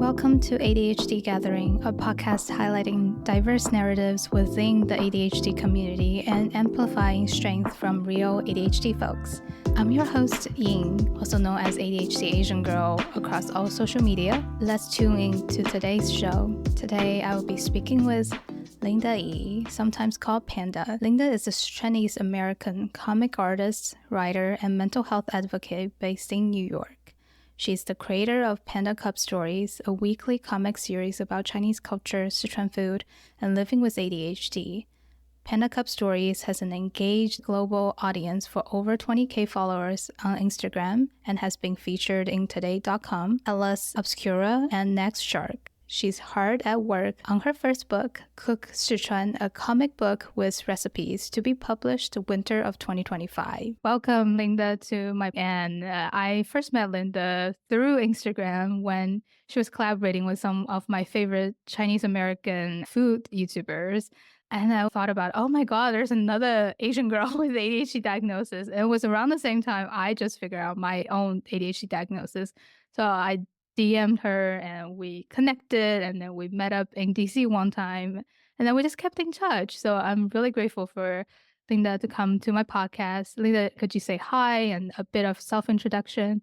Welcome to ADHD Gathering, a podcast highlighting diverse narratives within the ADHD community and amplifying strength from real ADHD folks. I'm your host, Ying, also known as ADHD Asian Girl across all social media. Let's tune in to today's show. Today, I will be speaking with Linda Yi, sometimes called Panda. Linda is a Sichuanese American comic artist, writer, and mental health advocate based in New York. She's the creator of PandaCub Stories, a weekly comic series about Chinese culture, Sichuan food, and living with ADHD. PandaCub Stories has an engaged global audience for over 20K followers on Instagram and has been featured in Today.com, Atlas Obscura, and Next Shark. She's hard at work on her first book, Cook Sichuan, a comic book with recipes to be published winter of 2025. Welcome, Linda, I first met Linda through Instagram when she was collaborating with some of my favorite Chinese American food YouTubers. And I thought about, oh my God, there's another Asian girl with ADHD diagnosis. And it was around the same time I just figured out my own ADHD diagnosis. So I DM'd her and we connected, and then we met up in DC one time, and then we just kept in touch. So I'm really grateful for Linda to come to my podcast. Linda, could you say hi and a bit of self-introduction?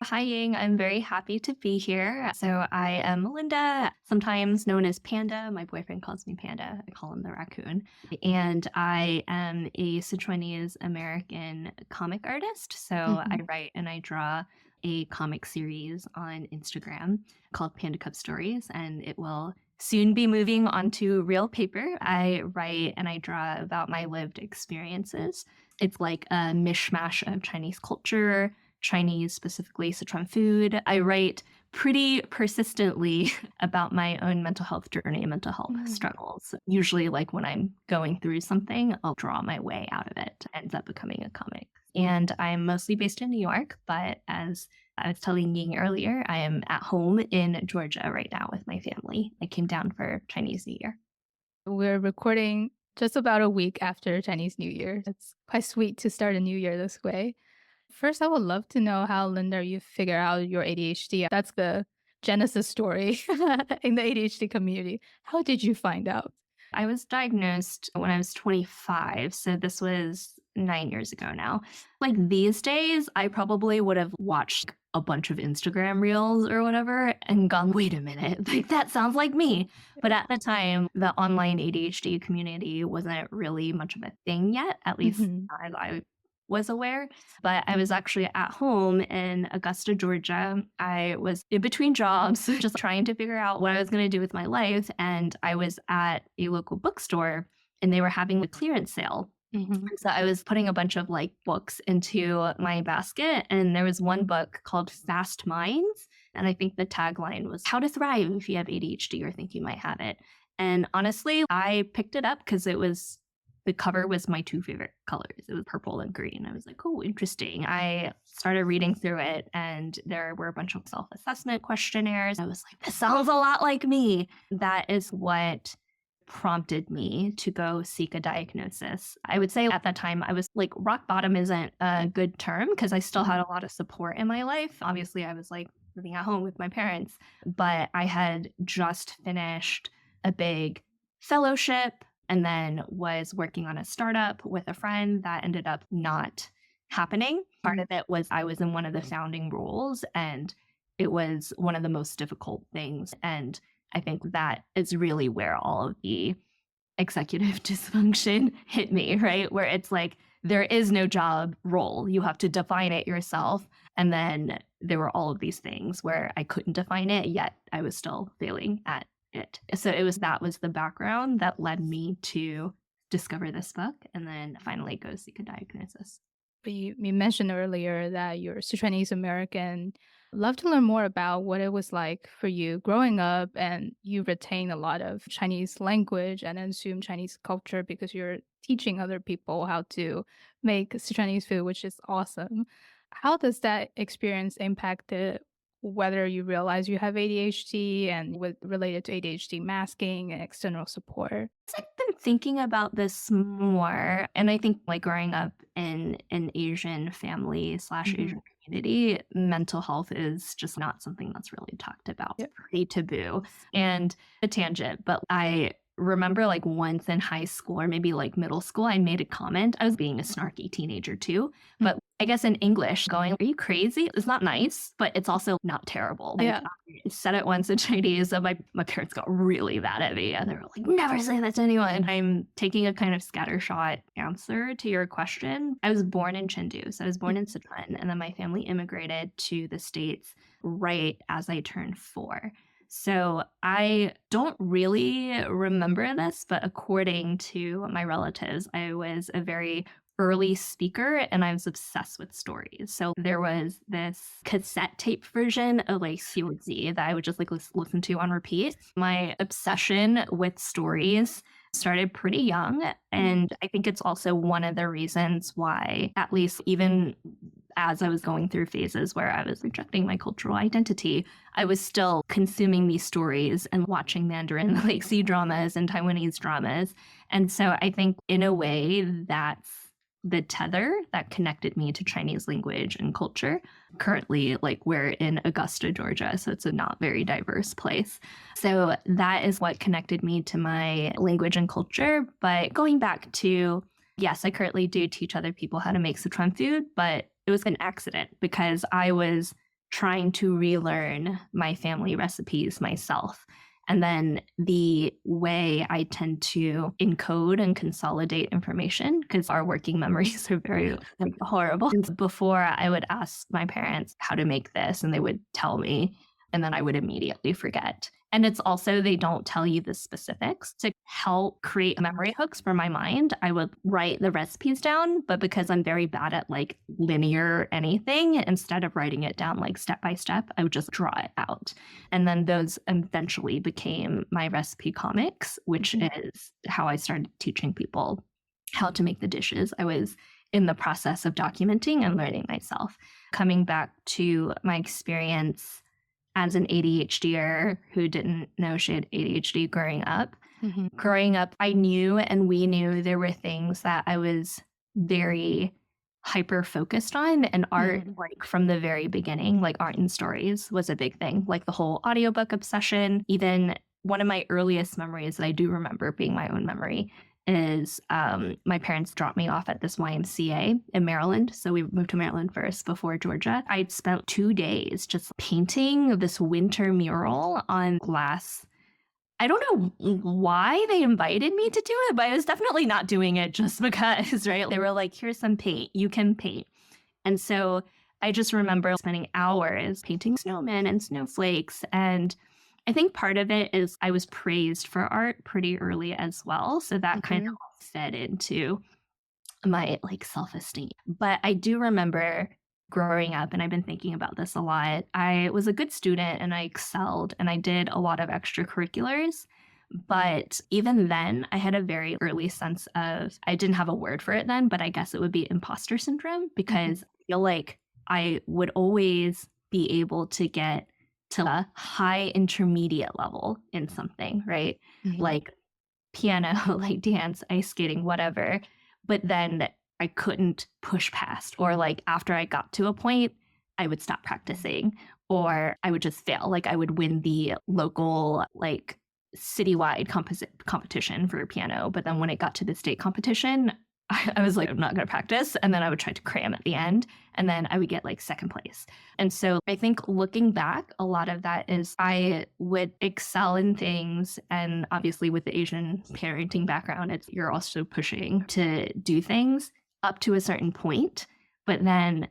Hi, Ying. I'm very happy to be here. So I am Melinda, sometimes known as Panda. My boyfriend calls me Panda. I call him the raccoon. And I am a Sichuanese American comic artist. So I write and I draw a comic series on Instagram called PandaCub Stories, and it will soon be moving onto real paper. I write and I draw about my lived experiences. It's like a mishmash of Chinese culture, Chinese, specifically Sichuan food. I write pretty persistently about my own mental health journey and mental health struggles. Usually, like when I'm going through something, I'll draw my way out of it. It ends up becoming a comic. And I'm mostly based in New York, but as I was telling Ying earlier, I am at home in Georgia right now with my family. I came down for Chinese New Year. We're recording just about a week after Chinese New Year. It's quite sweet to start a new year this way. First, I would love to know how, Linda, you figure out your ADHD. That's the genesis story in the ADHD community. How did you find out? I was diagnosed when I was 25, so this was 9 years ago now. Like these days, I probably would have watched a bunch of Instagram reels or whatever and gone, wait a minute, like that sounds like me. But at the time, the online ADHD community wasn't really much of a thing yet, at least as I was aware. But I was actually at home in Augusta, Georgia. I was in between jobs, just trying to figure out what I was going to do with my life. And I was at a local bookstore and they were having a clearance sale. So I was putting a bunch of like books into my basket, and there was one book called Fast Minds. And I think the tagline was How to Thrive If You Have ADHD or Think You Might Have It. And honestly, I picked it up because the cover was my two favorite colors. It was purple and green. I was like, oh, interesting. I started reading through it, and there were a bunch of self-assessment questionnaires. I was like, this sounds a lot like me. That is what prompted me to go seek a diagnosis. I would say at that time, I was like, rock bottom isn't a good term because I still had a lot of support in my life. Obviously, I was like living at home with my parents, but I had just finished a big fellowship and then was working on a startup with a friend that ended up not happening. Part of it was I was in one of the founding roles, and it was one of the most difficult things. And I think that is really where all of the executive dysfunction hit me, right? Where it's like, there is no job role. You have to define it yourself. And then there were all of these things where I couldn't define it, yet I was still failing at it. So that was the background that led me to discover this book and then finally go seek a diagnosis. But you mentioned earlier that you're Sichuanese American. Love to learn more about what it was like for you growing up, and you retain a lot of Chinese language and assume Chinese culture because you're teaching other people how to make Sichuanese food, which is awesome. How does that experience impact whether you realize you have ADHD and with related to ADHD masking and external support? I've been thinking about this more, and I think like growing up in an Asian family slash Hmm. Asian community, mental health is just not something that's really talked about. Yep. It's pretty taboo. And a tangent, but I remember like once in high school or maybe like middle school, I made a comment. I was being a snarky teenager too, but I guess in English, going, "Are you crazy?" It's not nice, but it's also not terrible. Like, Yeah. I said it once in Chinese, and my parents got really mad at me, and they were like, "Never say that to anyone." I'm taking a kind of scattershot answer to your question. I was born in Chengdu, so I was born in Sichuan, and then my family immigrated to the States right as I turned 4. So I don't really remember this, but according to my relatives, I was a very early speaker and I was obsessed with stories. So there was this cassette tape version of like Sichuanese that I would just like listen to on repeat. My obsession with stories started pretty young. And I think it's also one of the reasons why, at least even as I was going through phases where I was rejecting my cultural identity, I was still consuming these stories and watching Mandarin like C dramas and Taiwanese dramas. And so I think in a way that's the tether that connected me to Chinese language and culture. Currently, like we're in Augusta, Georgia, so it's a not very diverse place. So that is what connected me to my language and culture. But going back to, yes, I currently do teach other people how to make Sichuan food, but it was an accident because I was trying to relearn my family recipes myself. And then the way I tend to encode and consolidate information, because our working memories are very horrible. And before I would ask my parents how to make this, and they would tell me, and then I would immediately forget. And it's also, they don't tell you the specifics. To help create memory hooks for my mind, I would write the recipes down, but because I'm very bad at like linear anything, instead of writing it down like step by step, I would just draw it out. And then those eventually became my recipe comics, which is how I started teaching people how to make the dishes. I was in the process of documenting and learning myself. Coming back to my experience as an ADHDer who didn't know she had ADHD growing up. Growing up, I knew and we knew there were things that I was very hyper focused on, and art, like from the very beginning, like art and stories was a big thing, like the whole audiobook obsession. Even one of my earliest memories that I do remember being my own memory is my parents dropped me off at this YMCA in Maryland. So we moved to Maryland first before Georgia. I'd spent 2 days just painting this winter mural on glass. I don't know why they invited me to do it, but I was definitely not doing it just because, right? They were like, here's some paint, you can paint. And so I just remember spending hours painting snowmen and snowflakes. And I think part of it is I was praised for art pretty early as well. So that kind of fed into my like self-esteem. But I do remember growing up, and I've been thinking about this a lot. I was a good student and I excelled and I did a lot of extracurriculars. But even then, I had a very early sense of, I didn't have a word for it then, but I guess it would be imposter syndrome, because I feel like I would always be able to get to a high intermediate level in something, right? Like piano, like dance, ice skating, whatever. But then I couldn't push past, or like after I got to a point, I would stop practicing, or I would just fail. Like I would win the local, like citywide competition for piano. But then when it got to the state competition, I was like, I'm not going to practice. And then I would try to cram at the end. And then I would get like second place. And so I think looking back, a lot of that is I would excel in things. And obviously with the Asian parenting background, it's you're also pushing to do things up to a certain point. But then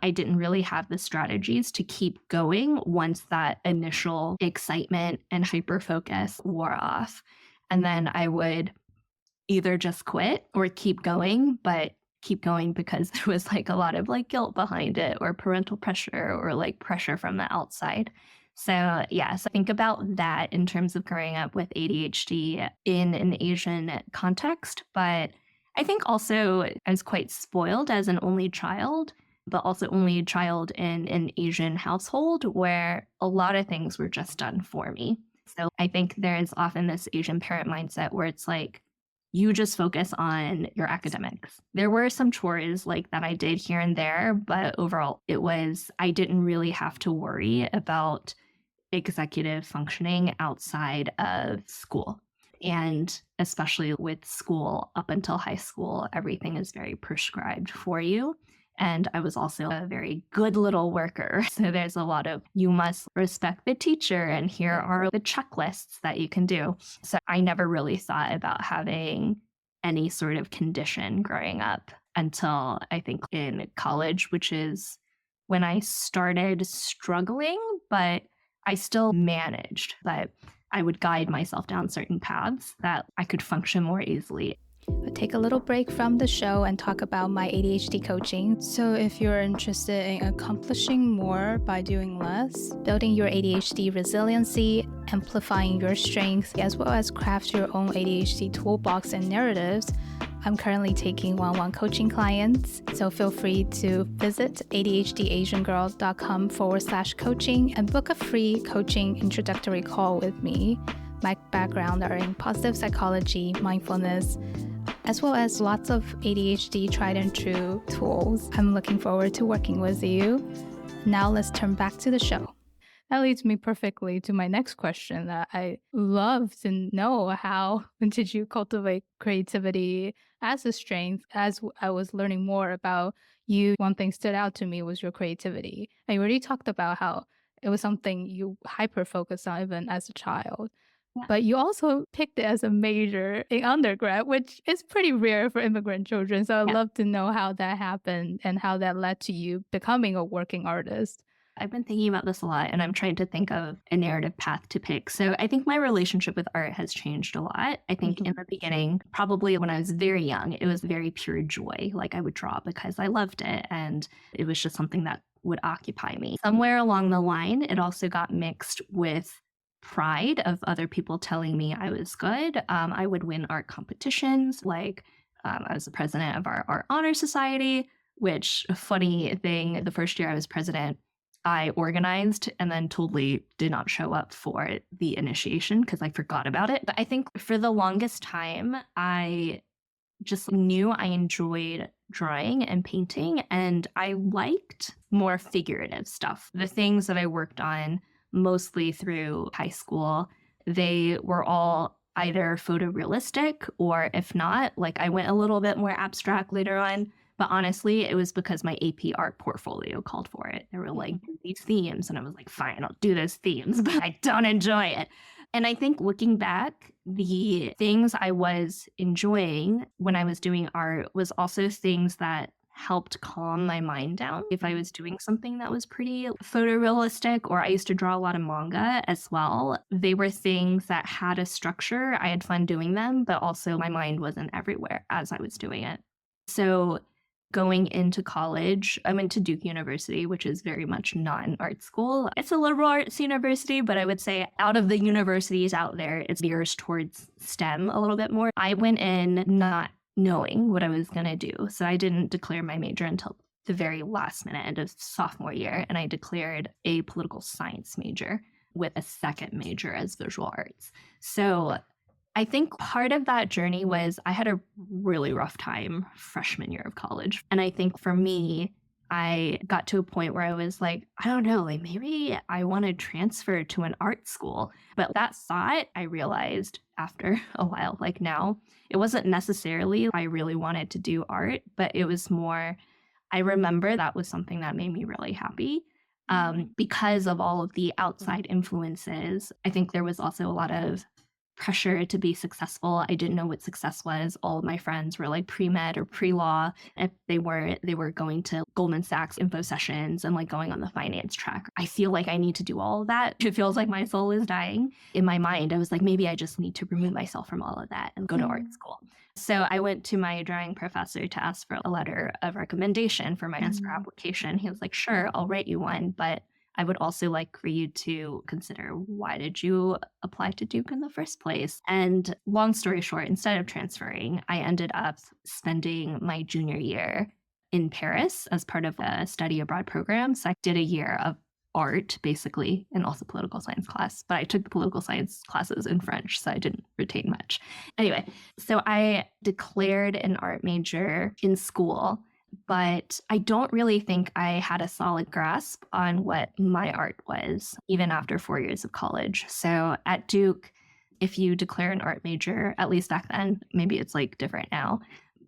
I didn't really have the strategies to keep going once that initial excitement and hyper focus wore off. And then I would either just quit or keep going, but keep going because there was like a lot of like guilt behind it, or parental pressure, or like pressure from the outside. So yes, think about that in terms of growing up with ADHD in an Asian context. But I think also I was quite spoiled as an only child. but also only child in an Asian household where a lot of things were just done for me. So I think there's often this Asian parent mindset where it's like, you just focus on your academics. There were some chores like that I did here and there, but overall I didn't really have to worry about executive functioning outside of school. And especially with school up until high school, everything is very prescribed for you. And I was also a very good little worker. So there's a lot of, you must respect the teacher, and here are the checklists that you can do. So I never really thought about having any sort of condition growing up until I think in college, which is when I started struggling, but I still managed. But I would guide myself down certain paths that I could function more easily. I'll take a little break from the show and talk about my ADHD coaching. So if you're interested in accomplishing more by doing less, building your ADHD resiliency, amplifying your strengths, as well as craft your own ADHD toolbox and narratives, I'm currently taking one-on-one coaching clients. So feel free to visit adhdasiangirl.com/coaching and book a free coaching introductory call with me. My background are in positive psychology, mindfulness, as well as lots of ADHD tried and true tools. I'm looking forward to working with you. Now let's turn back to the show. That leads me perfectly to my next question that I love to know. How did you cultivate creativity as a strength? As I was learning more about you, one thing stood out to me was your creativity. And you already talked about how it was something you hyper-focused on even as a child. But you also picked it as a major in undergrad, which is pretty rare for immigrant children. So I'd love to know how that happened and how that led to you becoming a working artist. I've been thinking about this a lot, and I'm trying to think of a narrative path to pick. So I think my relationship with art has changed a lot. I think in the beginning, probably when I was very young, it was very pure joy. Like I would draw because I loved it, and it was just something that would occupy me. Somewhere along the line, it also got mixed with pride of other people telling me I was good. I would win art competitions. Like I was the president of our Art Honor Society, which, a funny thing, the first year I was president, I organized and then totally did not show up for the initiation because I forgot about it. But I think for the longest time, I just knew I enjoyed drawing and painting, and I liked more figurative stuff. The things that I worked on mostly through high school, they were all either photorealistic, or if not, like I went a little bit more abstract later on. But honestly, it was because my AP art portfolio called for it. There were like these themes, and I was like, fine, I'll do those themes, but I don't enjoy it. And I think looking back, the things I was enjoying when I was doing art was also things that helped calm my mind down. If I was doing something that was pretty photorealistic, or I used to draw a lot of manga as well, they were things that had a structure. I had fun doing them, but also my mind wasn't everywhere as I was doing it. So going into college, I went to Duke University, which is very much not an art school. It's a liberal arts university, but I would say out of the universities out there, it veers towards STEM a little bit more. I went in not knowing what I was going to do. So I didn't declare my major until the very last minute of sophomore year, and I declared a political science major with a second major as visual arts. So I think part of that journey was I had a really rough time freshman year of college. And I think for me, I got to a point where I was like, I don't know, like maybe I want to transfer to an art school. But that thought, I realized after a while, like now, it wasn't necessarily I really wanted to do art, but it was more, I remember that was something that made me really happy. Because of all of the outside influences, I think there was also a lot of pressure to be successful. I didn't know what success was. All of my friends were like pre-med or pre-law. If they were going to Goldman Sachs info sessions and like going on the finance track. I feel like I need to do all of that. It feels like my soul is dying. In my mind, I was like, maybe I just need to remove myself from all of that and go to art school. So I went to my drawing professor to ask for a letter of recommendation for my transfer application. He was like, sure, I'll write you one, but I would also like for you to consider, why did you apply to Duke in the first place? And long story short, instead of transferring, I ended up spending my junior year in Paris as part of a study abroad program. So I did a year of art, basically, and also political science class. But I took the political science classes in French, so I didn't retain much. Anyway, so I declared an art major in school, but I don't really think I had a solid grasp on what my art was, even after 4 years of college. So at Duke, if you declare an art major, at least back then, maybe it's like different now,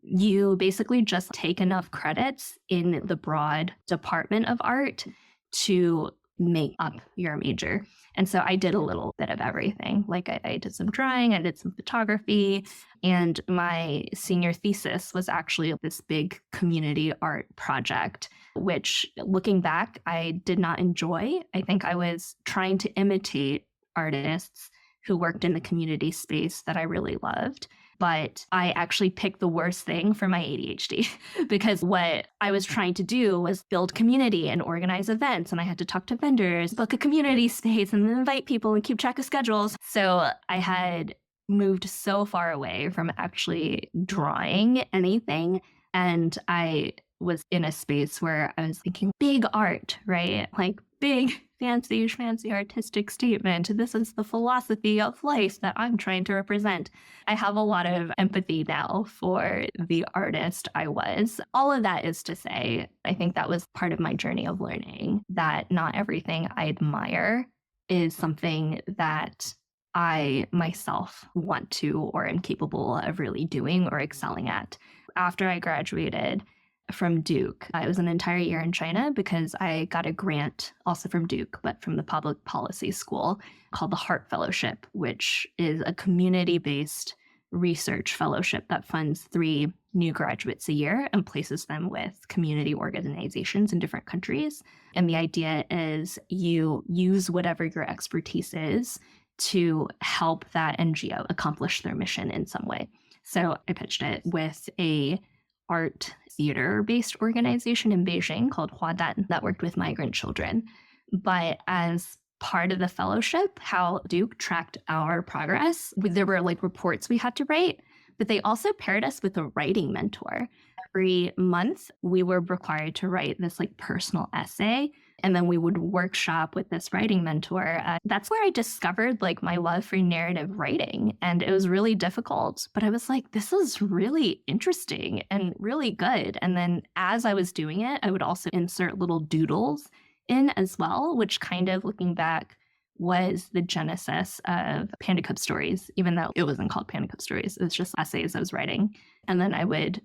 you basically just take enough credits in the broad department of art to make up your major. And so I did a little bit of everything. Like I did some drawing, I did some photography, and my senior thesis was actually this big community art project, which looking back, I did not enjoy. I think I was trying to imitate artists who worked in the community space that I really loved. But I actually picked the worst thing for my ADHD because what I was trying to do was build community and organize events. And I had to talk to vendors, book a community space, and then invite people and keep track of schedules. So I had moved so far away from actually drawing anything. And I was in a space where I was thinking big art, right? Like big, fancy artistic statement. This is the philosophy of life that I'm trying to represent. I have a lot of empathy now for the artist I was. All of that is to say, I think that was part of my journey of learning that not everything I admire is something that I myself want to or am capable of really doing or excelling at. After I graduated from Duke, I was an entire year in China because I got a grant also from Duke, but from the public policy school called the Hart Fellowship, which is a community-based research fellowship that funds 3 new graduates a year and places them with community organizations in different countries. And the idea is you use whatever your expertise is to help that NGO accomplish their mission in some way. So I pitched it with a art theater-based organization in Beijing called Huadan that worked with migrant children. But as part of the fellowship, how Duke tracked our progress, there were like reports we had to write, but they also paired us with a writing mentor. Every month, we were required to write this like personal essay, and then we would workshop with this writing mentor. That's where I discovered like my love for narrative writing, and it was really difficult, but I was like, this is really interesting and really good. And then as I was doing it, I would also insert little doodles in as well, which kind of looking back was the genesis of PandaCub Stories, even though it wasn't called PandaCub Stories. It was just essays I was writing. And then I would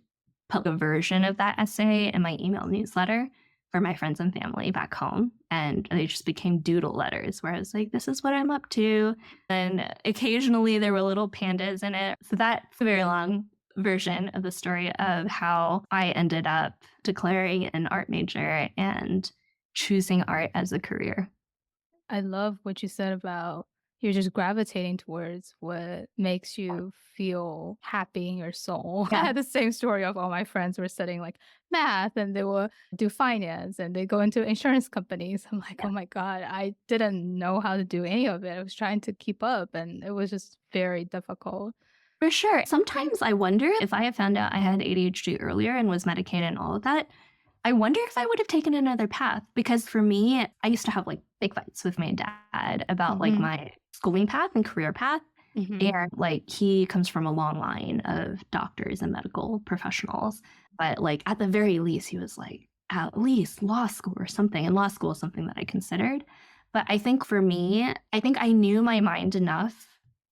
put a version of that essay in my email newsletter for my friends and family back home. And they just became doodle letters where I was like, this is what I'm up to. And occasionally there were little pandas in it. So that's a very long version of the story of how I ended up declaring an art major and choosing art as a career. I love what you said about you're just gravitating towards what makes you feel happy in your soul. Yeah. I had the same story of all my friends were studying like math and they will do finance and they go into insurance companies. I'm like, oh my God, I didn't know how to do any of it. I was trying to keep up and it was just very difficult. For sure. Sometimes I wonder if I had found out I had ADHD earlier and was medicated and all of that, I wonder if I would have taken another path. Because for me, I used to have like big fights with my dad about like my schooling path and career path. And like he comes from a long line of doctors and medical professionals. But like at the very least, he was like, at least law school or something. And law school is something that I considered. But I think for me, I think I knew my mind enough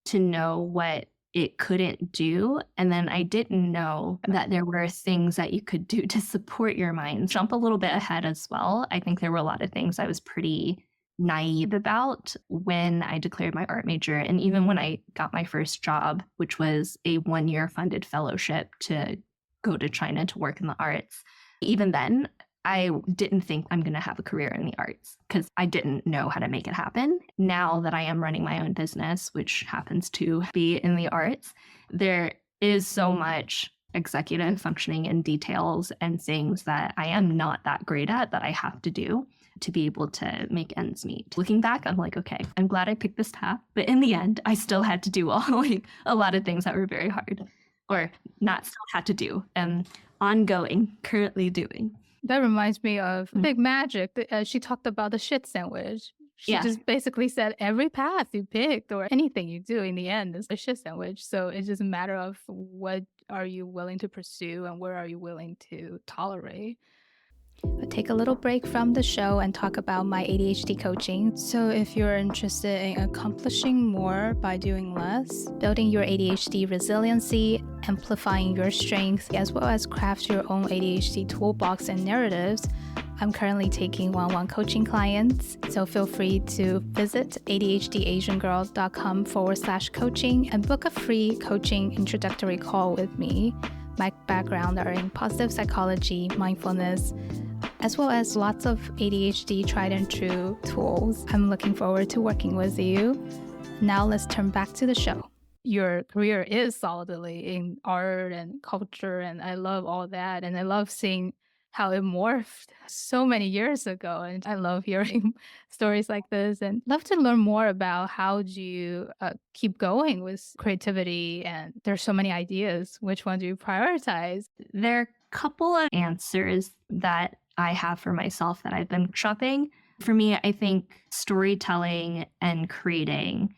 to know what it couldn't do. And then I didn't know that there were things that you could do to support your mind. Jump a little bit ahead as well. I think there were a lot of things I was pretty naive about when I declared my art major. And even when I got my first job, which was a 1-year funded fellowship to go to China to work in the arts, even then, I didn't think I'm going to have a career in the arts because I didn't know how to make it happen. Now that I am running my own business, which happens to be in the arts, there is so much executive functioning and details and things that I am not that great at that I have to do to be able to make ends meet. Looking back, I'm like, okay, I'm glad I picked this path. But in the end, I still had to do a lot of things that were very hard or not still had to do. And ongoing, currently doing. That reminds me of Big Magic. She talked about the shit sandwich. She just basically said every path you picked or anything you do in the end is a shit sandwich. So it's just a matter of what are you willing to pursue and where are you willing to tolerate. I'll take a little break from the show and talk about my ADHD coaching. So if you're interested in accomplishing more by doing less, building your ADHD resiliency, amplifying your strength, as well as craft your own ADHD toolbox and narratives, I'm currently taking one-on-one coaching clients. So feel free to visit adhdasiangirl.com/coaching and book a free coaching introductory call with me. My background are in positive psychology, mindfulness, as well as lots of ADHD tried and true tools. I'm looking forward to working with you. Now let's turn back to the show. Your career is solidly in art and culture, and I love all that. And I love seeing how it morphed so many years ago. And I love hearing stories like this and love to learn more about how do you keep going with creativity. And there's so many ideas. Which one do you prioritize? There are a couple of answers that I have for myself that I've been shopping. For me, I think storytelling and creating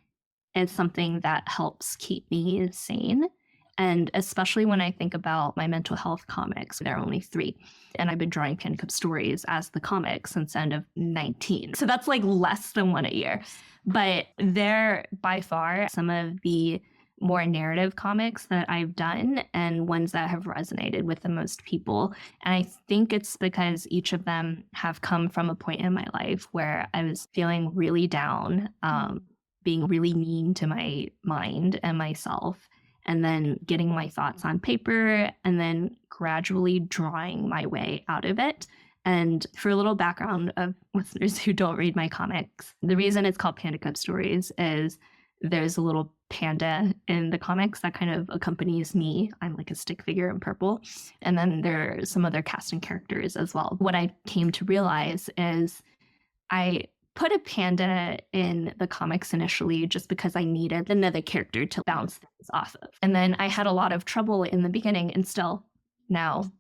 is something that helps keep me sane. And especially when I think about my mental health comics, there are only 3. And I've been drawing PandaCub Stories as the comic since the end of 19. So that's like less than 1 a year. But they're by far some of the more narrative comics that I've done and ones that have resonated with the most people. And I think it's because each of them have come from a point in my life where I was feeling really down, being really mean to my mind and myself, and then getting my thoughts on paper and then gradually drawing my way out of it. And for a little background of listeners who don't read my comics, the reason it's called PandaCub Stories is there's a little panda in the comics that kind of accompanies me. I'm like a stick figure in purple. And then there are some other casting characters as well. What I came to realize is I put a panda in the comics initially just because I needed another character to bounce things off of. And then I had a lot of trouble in the beginning, and still now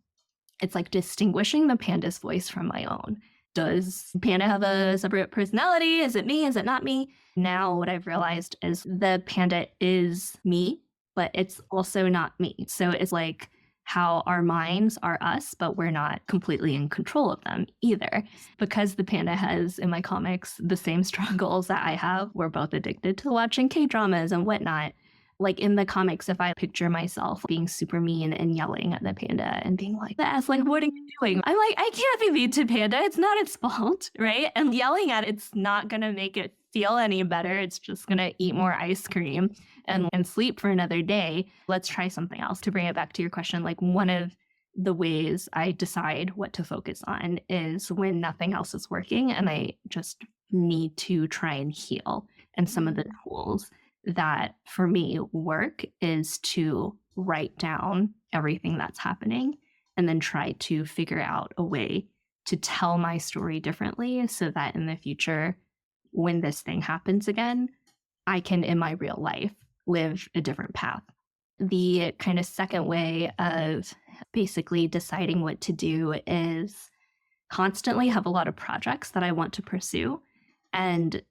it's like distinguishing the panda's voice from my own. Does panda have a separate personality? Is it me? Is it not me? Now what I've realized is the panda is me, but it's also not me. So it's like how our minds are us, but we're not completely in control of them either. Because the panda has, in my comics, the same struggles that I have. We're both addicted to watching K-dramas and whatnot. Like in the comics, if I picture myself being super mean and yelling at the panda and being like, "That's like, what are you doing?" I'm like, I can't be mean to panda. It's not its fault, right? And yelling at it's not going to make it feel any better. It's just going to eat more ice cream and sleep for another day. Let's try something else. To bring it back to your question, like one of the ways I decide what to focus on is when nothing else is working and I just need to try and heal. And some of the tools that for me work is to write down everything that's happening and then try to figure out a way to tell my story differently so that in the future, when this thing happens again, I can, in my real life, live a different path. The kind of second way of basically deciding what to do is constantly have a lot of projects that I want to pursue. And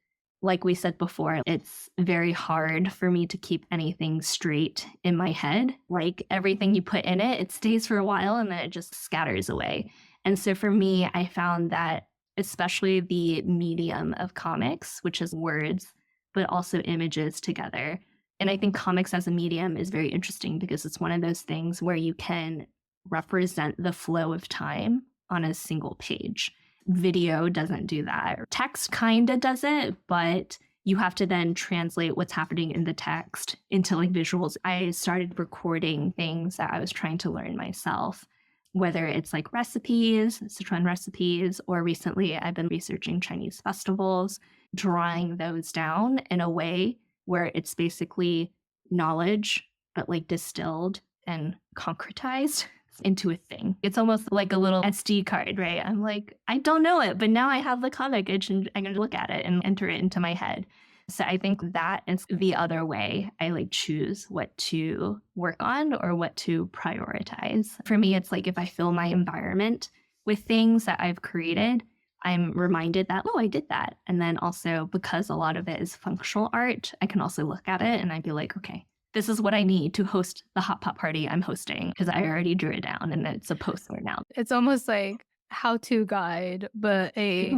like we said before, it's very hard for me to keep anything straight in my head. Like everything you put in it, it stays for a while and then it just scatters away. And so for me, I found that especially the medium of comics, which is words, but also images together. And I think comics as a medium is very interesting because it's one of those things where you can represent the flow of time on a single page. Video doesn't do that. Text kind of does it, but you have to then translate what's happening in the text into like visuals. I started recording things that I was trying to learn myself, whether it's like recipes, Sichuan recipes, or recently I've been researching Chinese festivals, drawing those down in a way where it's basically knowledge, but like distilled and concretized into a thing. It's almost like a little SD card, right? I'm like, I don't know it, but now I have the comic itch and I'm going to look at it and enter it into my head. So I think that is the other way I like choose what to work on or what to prioritize. For me, it's like if I fill my environment with things that I've created, I'm reminded that, oh, I did that. And then also because a lot of it is functional art, I can also look at it and I'd be like, okay, this is what I need to host the hot pot party I'm hosting because I already drew it down and it's a poster now. It's almost like how-to guide, but a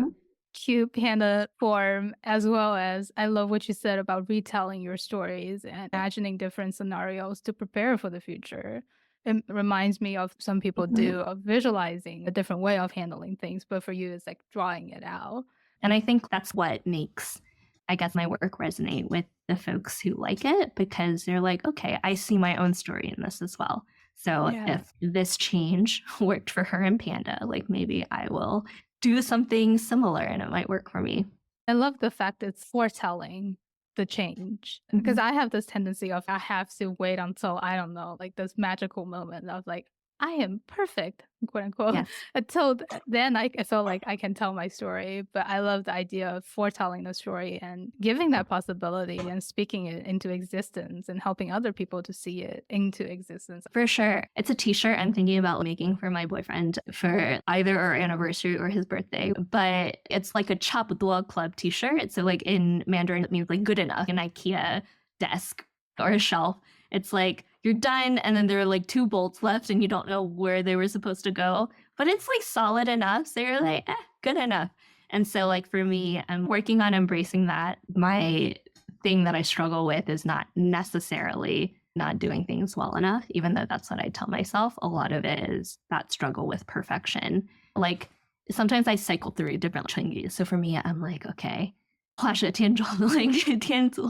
cute panda form, as well as I love what you said about retelling your stories and imagining different scenarios to prepare for the future. It reminds me of some people do of visualizing a different way of handling things, but for you, it's like drawing it out. And I think that's what makes, I guess, my work resonate with the folks who like it because they're like, okay, I see my own story in this as well. So if this change worked for her and Panda, like maybe I will do something similar and it might work for me. I love the fact it's foretelling the change because I have this tendency of I have to wait until, I don't know, like this magical moment of like, I am perfect, quote unquote. Yes. Until then, I feel like I can tell my story. But I love the idea of foretelling the story and giving that possibility and speaking it into existence and helping other people to see it into existence. For sure. It's a t-shirt I'm thinking about making for my boyfriend for either our anniversary or his birthday. But it's like a Chapadua Club t-shirt. So like in Mandarin, it means like good enough. An IKEA desk or a shelf. It's like you're done and then there are like 2 bolts left and you don't know where they were supposed to go. But it's like solid enough. So you're like, good enough. And so like for me, I'm working on embracing that. My thing that I struggle with is not necessarily not doing things well enough, even though that's what I tell myself. A lot of it is that struggle with perfection. Like sometimes I cycle through different chinggis. So for me, I'm like, okay, 画蛇添足, like 天足.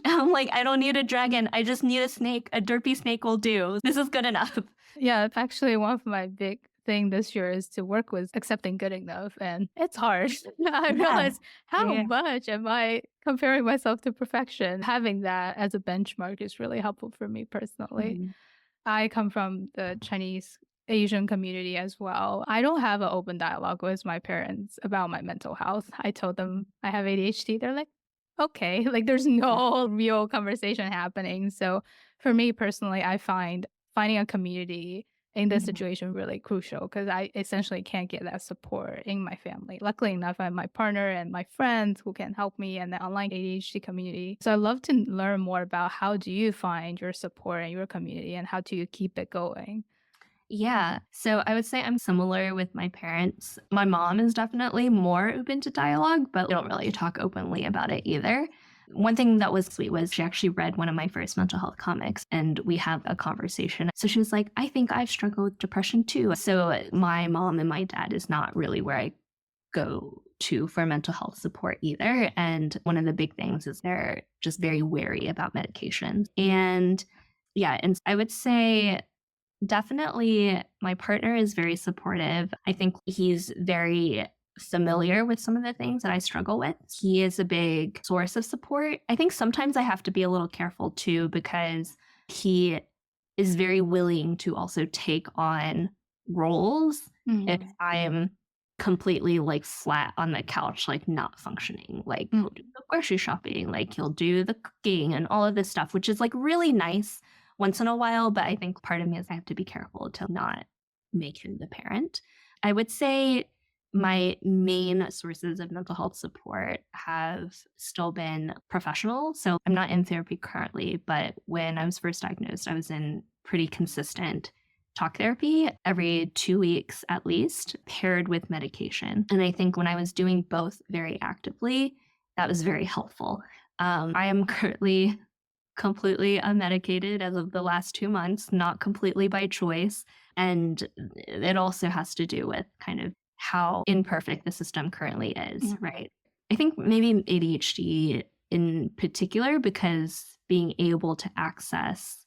I'm like, I don't need a dragon. I just need a snake. A derpy snake will do. This is good enough. Yeah, actually, one of my big thing this year is to work with accepting good enough, and it's hard. I realize how much am I comparing myself to perfection. Having that as a benchmark is really helpful for me personally. I come from the Chinese Asian community as well. I don't have an open dialogue with my parents about my mental health. I told them I have ADHD. They're like, okay, like there's no real conversation happening. So for me personally, I find finding a community in this situation really crucial because I essentially can't get that support in my family. Luckily enough, I have my partner and my friends who can help me and the online ADHD community. So I'd love to learn more about how do you find your support in your community and how do you keep it going? Yeah. So I would say I'm similar with my parents. My mom is definitely more open to dialogue, but we don't really talk openly about it either. One thing that was sweet was she actually read one of my first mental health comics and we had a conversation. So she was like, I think I've struggled with depression too. So my mom and my dad is not really where I go to for mental health support either. And one of the big things is they're just very wary about medication. And yeah, and I would say definitely my partner is very supportive. I think he's very familiar with some of the things that I struggle with. He is a big source of support. I think sometimes I have to be a little careful too because he is very willing to also take on roles if I'm completely like flat on the couch, like not functioning. Like he'll do the grocery shopping, like he'll do the cooking and all of this stuff, which is like really nice once in a while. But I think part of me is I have to be careful to not make him the parent. I would say my main sources of mental health support have still been professional. So I'm not in therapy currently, but when I was first diagnosed, I was in pretty consistent talk therapy every 2 weeks at least, paired with medication. And I think when I was doing both very actively, that was very helpful. I am currently completely unmedicated as of the last 2 months, not completely by choice. And it also has to do with kind of how imperfect the system currently is, right? I think maybe ADHD in particular, because being able to access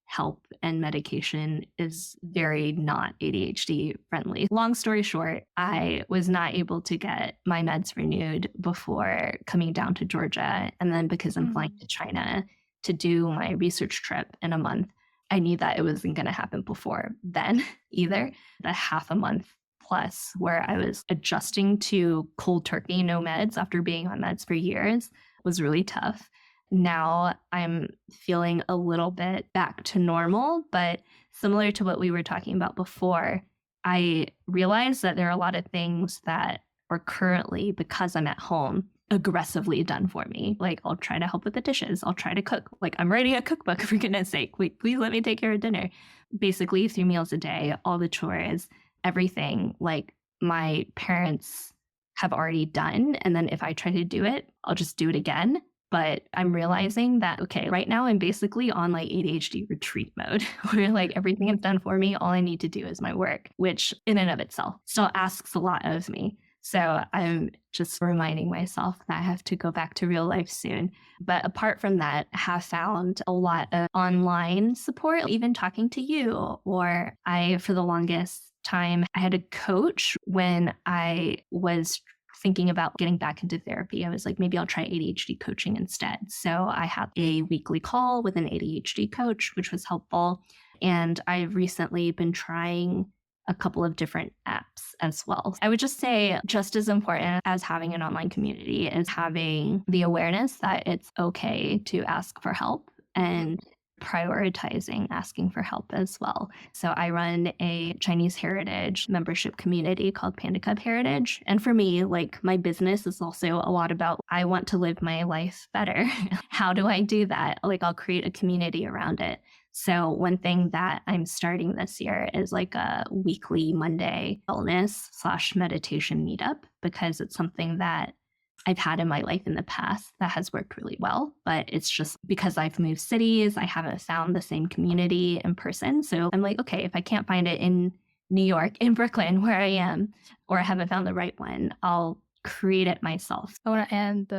help and medication is very not ADHD friendly. Long story short, I was not able to get my meds renewed before coming down to Georgia. And then because I'm flying to China to do my research trip in a month, I knew that it wasn't going to happen before then either. The half a month plus where I was adjusting to cold turkey, no meds after being on meds for years was really tough. Now I'm feeling a little bit back to normal, but similar to what we were talking about before, I realized that there are a lot of things that are currently, because I'm at home, aggressively done for me. Like, I'll try to help with the dishes. I'll try to cook. Like, I'm writing a cookbook, for goodness sake. Wait, please let me take care of dinner. Basically, 3 meals a day, all the chores, everything. Like, my parents have already done. And then if I try to do it, I'll just do it again. But I'm realizing that, okay, right now I'm basically on like ADHD retreat mode where like everything is done for me. All I need to do is my work, which in and of itself still asks a lot of me. So I'm just reminding myself that I have to go back to real life soon. But apart from that, I have found a lot of online support, even talking to you, or for the longest time, I had a coach when I was thinking about getting back into therapy. I was like, maybe I'll try ADHD coaching instead. So I had a weekly call with an ADHD coach, which was helpful. And I've recently been trying a couple of different apps as well. I would just say just as important as having an online community is having the awareness that it's okay to ask for help and prioritizing asking for help as well. So I run a Chinese heritage membership community called PandaCub Heritage. And for me, like my business is also a lot about I want to live my life better. How do I do that? Like I'll create a community around it. So one thing that I'm starting this year is like a weekly Monday wellness/meditation meetup because it's something that I've had in my life in the past that has worked really well, but it's just because I've moved cities, I haven't found the same community in person. So I'm like, okay, if I can't find it in New York, in Brooklyn, where I am, or I haven't found the right one, I'll create it myself. I want to end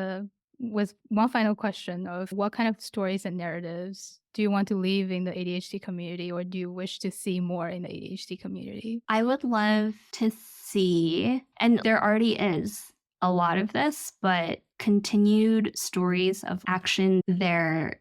with one final question of what kind of stories and narratives do you want to leave in the ADHD community, or do you wish to see more in the ADHD community? I would love to see, and there already is a lot of this, but continued stories of action. There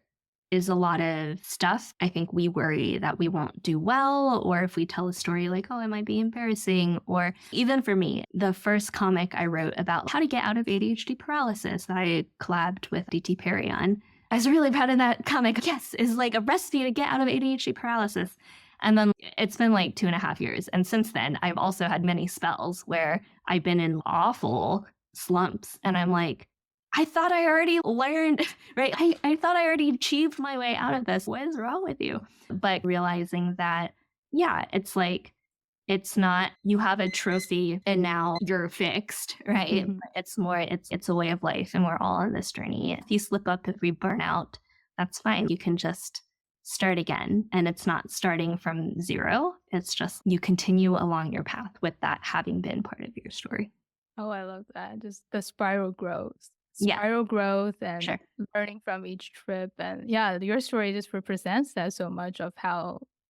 is a lot of stuff. I think we worry that we won't do well, or if we tell a story like, oh, it might be embarrassing. Or even for me, the first comic I wrote about how to get out of ADHD paralysis that I collabed with DT Perry on, I was really proud of that comic. Yes, is like a recipe to get out of ADHD paralysis. And then it's been like 2.5 years. And since then, I've also had many spells where I've been in awful slumps. And I'm like, I thought I already learned, right? I thought I already achieved my way out of this. What is wrong with you? But realizing that, yeah, it's like, it's not, you have a trophy and now you're fixed, right? Mm-hmm. It's more, it's a way of life and we're all on this journey. If you slip up, if we burn out, that's fine. You can just start again. And it's not starting from zero. It's just you continue along your path with that having been part of your story. Oh, I love that. Just the spiral growth. Growth and learning from each trip. And yeah, your story just represents that so much of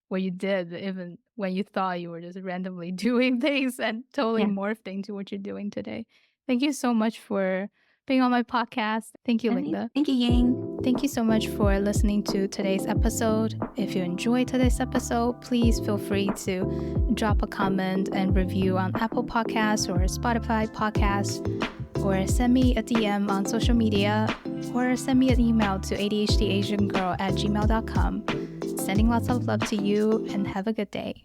what you did, even when you thought you were just randomly doing things and totally morphed into what you're doing today. Thank you so much for being on my podcast. Thank you, Linda. Thank you, Ying. Thank you so much for listening to today's episode. If you enjoyed today's episode, please feel free to drop a comment and review on Apple Podcasts or Spotify Podcasts, or send me a DM on social media, or send me an email to ADHDAsianGirl@gmail.com. Sending lots of love to you and have a good day.